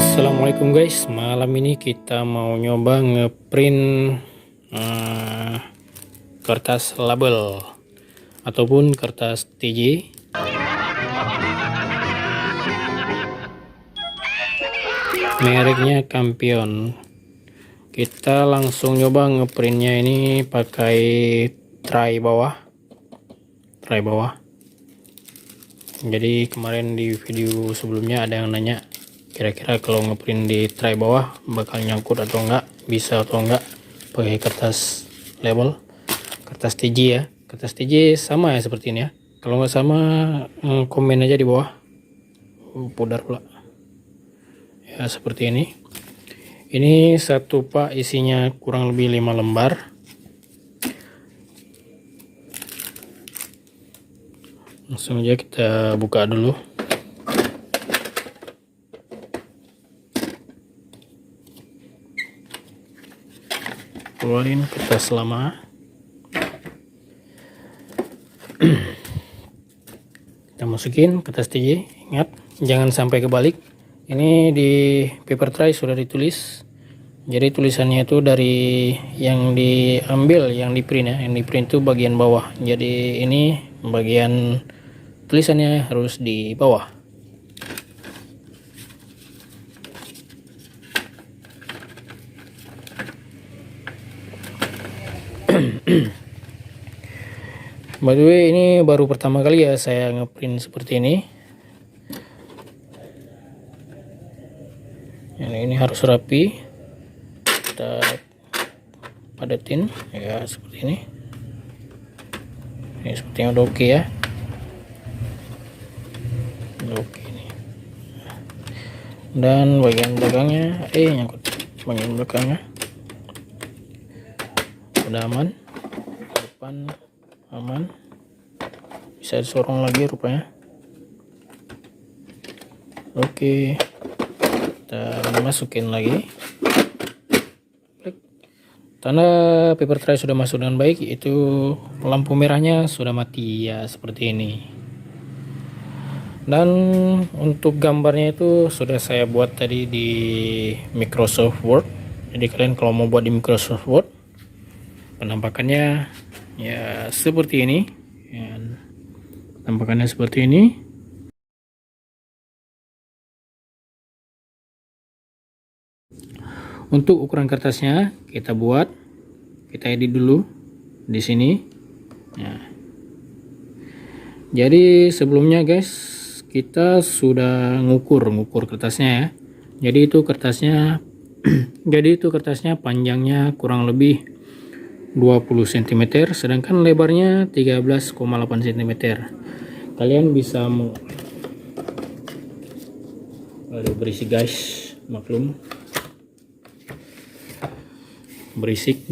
Assalamualaikum guys, malam ini kita mau nyoba ngeprint kertas label ataupun kertas TJ. Mereknya Campion. Kita langsung nyoba ngeprintnya ini pakai tray bawah. Jadi kemarin di video sebelumnya ada yang nanya kira-kira kalau ngeprint di tray bawah bakal nyangkut atau enggak, bisa atau enggak pakai kertas label, kertas TJ ya. Kertas TJ sama ya seperti ini ya. Kalau nggak sama komen aja di bawah. Pudar pula ya, seperti ini. Ini satu pak isinya kurang lebih 5 lembar. Langsung aja kita buka dulu. Keluarin kertas lama. Kita masukin kertas TJ. Ingat jangan sampai kebalik. Ini di paper tray sudah ditulis. Jadi tulisannya itu dari yang diambil, yang di print ya. Yang di print itu bagian bawah. Jadi ini bagian tulisannya harus di bawah. By the way, ini baru pertama kali ya saya ngeprint seperti ini. Ini harus rapi. Kita padatin ya seperti ini. Ini sepertinya udah oke ya. Udah oke ini. Dan bagian belakangnya nyangkut. Bagian belakangnya udah aman. Depan aman, bisa disorong lagi rupanya. Oke, kita masukin lagi. Tanda paper tray sudah masuk dengan baik, itu lampu merahnya sudah mati ya, seperti ini. Dan untuk gambarnya itu sudah saya buat tadi di Microsoft Word. Jadi kalian kalau mau buat di Microsoft Word, penampakannya ya seperti ini ya, penampakannya seperti ini. Untuk ukuran kertasnya kita edit dulu di sini ya. Jadi sebelumnya guys kita sudah ngukur kertasnya ya. Jadi itu kertasnya panjangnya kurang lebih 20 cm, sedangkan lebarnya 13,8 cm. Kalian bisa berisik guys, maklum, berisik.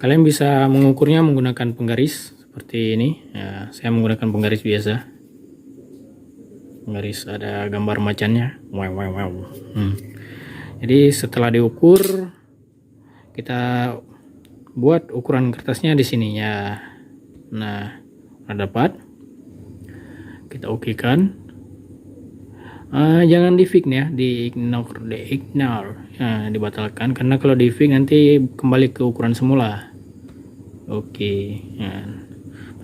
Kalian bisa mengukurnya menggunakan penggaris seperti ini ya. Saya menggunakan penggaris biasa, penggaris ada gambar macannya. Jadi setelah diukur, kita buat ukuran kertasnya di sini ya. Nah, udah dapat. Kita okekan. Jangan di fix ya, di ignore. Nah, dibatalkan karena kalau di fix nanti kembali ke ukuran semula. Oke. Nah,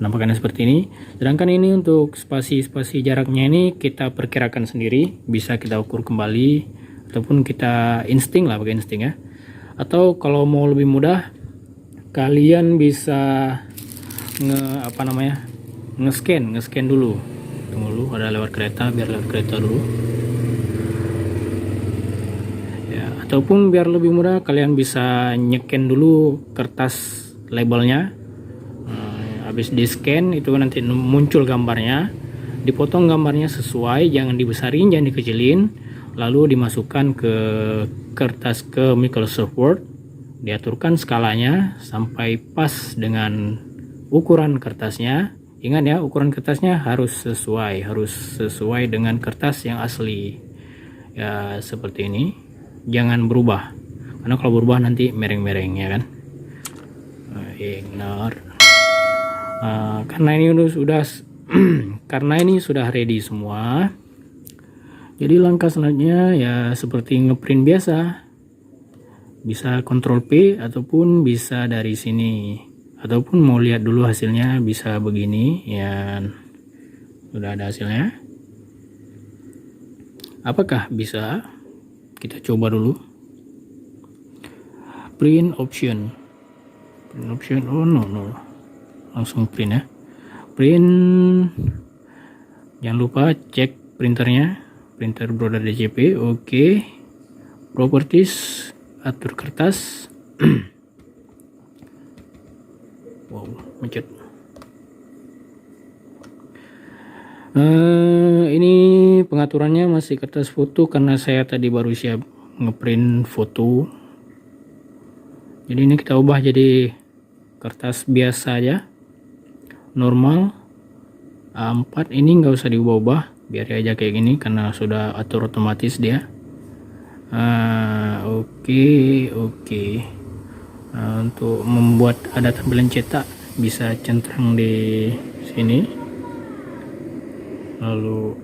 penampakannya seperti ini. Sedangkan ini untuk spasi jaraknya ini kita perkirakan sendiri, bisa kita ukur kembali ataupun kita insting pakai insting ya. Atau kalau mau lebih mudah, kalian bisa nge-scan dulu. Tunggu dulu, ada lewat kereta, biar lewat kereta dulu. Ya, ataupun biar lebih mudah, kalian bisa nyeken dulu kertas labelnya. Habis di scan itu nanti muncul gambarnya, dipotong gambarnya sesuai, jangan dibesarin, jangan dikecilin. Lalu dimasukkan ke kertas, ke Microsoft Word, diaturkan skalanya sampai pas dengan ukuran kertasnya. Ingat ya, ukuran kertasnya harus sesuai dengan kertas yang asli ya, seperti ini. Jangan berubah, karena kalau berubah nanti mereng-mereng ya kan. Ignore. Karena ini sudah karena ini sudah ready semua. Jadi langkah selanjutnya ya seperti ngeprint biasa, bisa Ctrl P ataupun bisa dari sini, ataupun mau lihat dulu hasilnya bisa begini ya. Sudah ada hasilnya. Apakah bisa? Kita coba dulu. Print option. Oh no, langsung print ya. Print. Jangan lupa cek printernya, printer Brother DCP. Oke. Properties, atur kertas. Wow, macet. Ini pengaturannya masih kertas foto karena saya tadi baru siap ngeprint foto. Jadi ini kita ubah jadi kertas biasa aja, normal A4. Ini nggak usah diubah-ubah, biar aja kayak gini karena sudah atur otomatis dia. Oke. Untuk membuat ada tampilan cetak bisa centang di sini. Lalu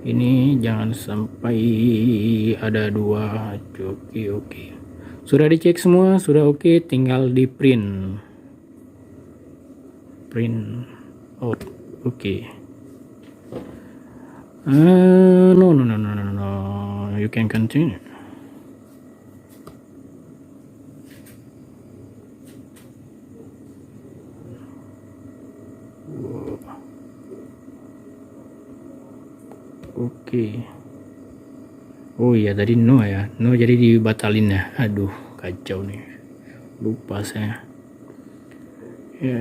ini jangan sampai ada dua. Oke. Sudah dicek semua, sudah oke, tinggal di print out. Oke. No, you can continue. Oke. Oh iya, tadi no ya, no jadi dibatalin ya. Aduh, kacau nih, lupa saya. Ya.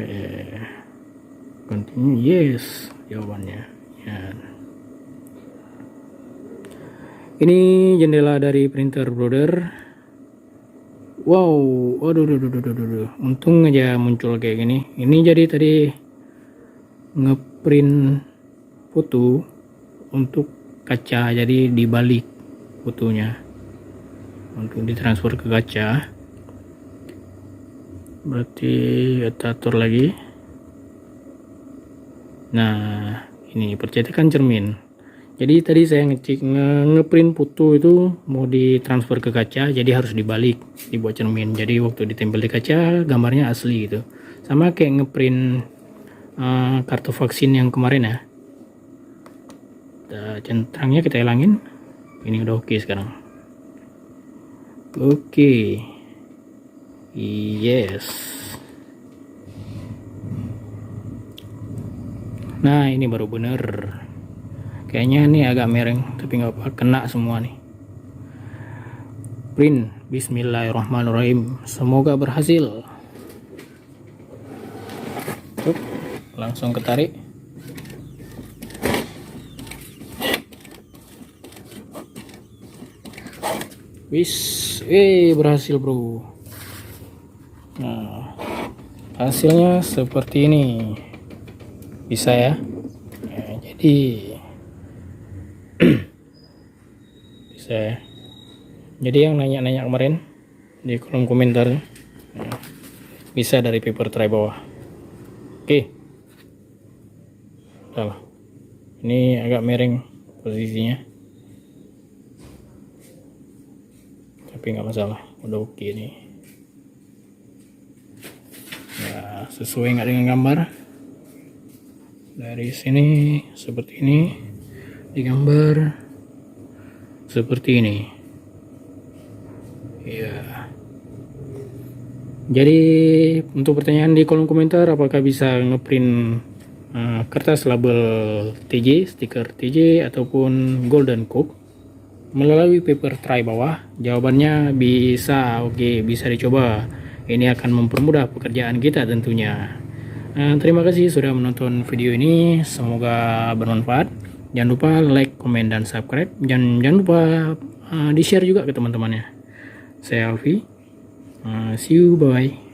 Continue, yes jawabannya ya. Ini jendela dari printer Brother. Wow, aduh, untung aja muncul kayak gini. Ini jadi tadi ngeprint foto untuk kaca, jadi dibalik fotonya untuk ditransfer ke kaca. Berarti kita atur lagi. Nah, ini percetakan cermin. Jadi tadi saya ngecek ngeprint foto itu mau ditransfer ke kaca, jadi harus dibalik, dibuat cermin. Jadi waktu ditempel di kaca gambarnya asli gitu. Sama kayak ngeprint kartu vaksin yang kemarin ya. Centangnya kita hilangin. Ini udah oke sekarang. Oke. Yes. Nah, ini baru bener. Kayaknya ini agak mereng, tapi nggak apa, kena semua nih. Print. Bismillahirrahmanirrahim. Semoga berhasil. Langsung ketarik. Berhasil bro. Nah, hasilnya seperti ini. Bisa ya. Jadi bisa ya. Jadi yang nanya-nanya kemarin di kolom komentar, bisa dari paper tray bawah. Oke. Salah. Ini agak miring posisinya, tapi nggak masalah, udah oke nih. Ya, sesuai nggak dengan gambar. Dari sini seperti ini, di gambar seperti ini. Ya. Jadi untuk pertanyaan di kolom komentar, apakah bisa ngeprint kertas label TJ, stiker TJ ataupun Golden Cook melalui paper tray bawah? Jawabannya bisa. Oke, bisa dicoba. Ini akan mempermudah pekerjaan kita tentunya. Terima kasih sudah menonton video ini, semoga bermanfaat. Jangan lupa like, komen, dan subscribe. Jangan lupa di share juga ke teman-temannya. Saya Alfi, see you, bye.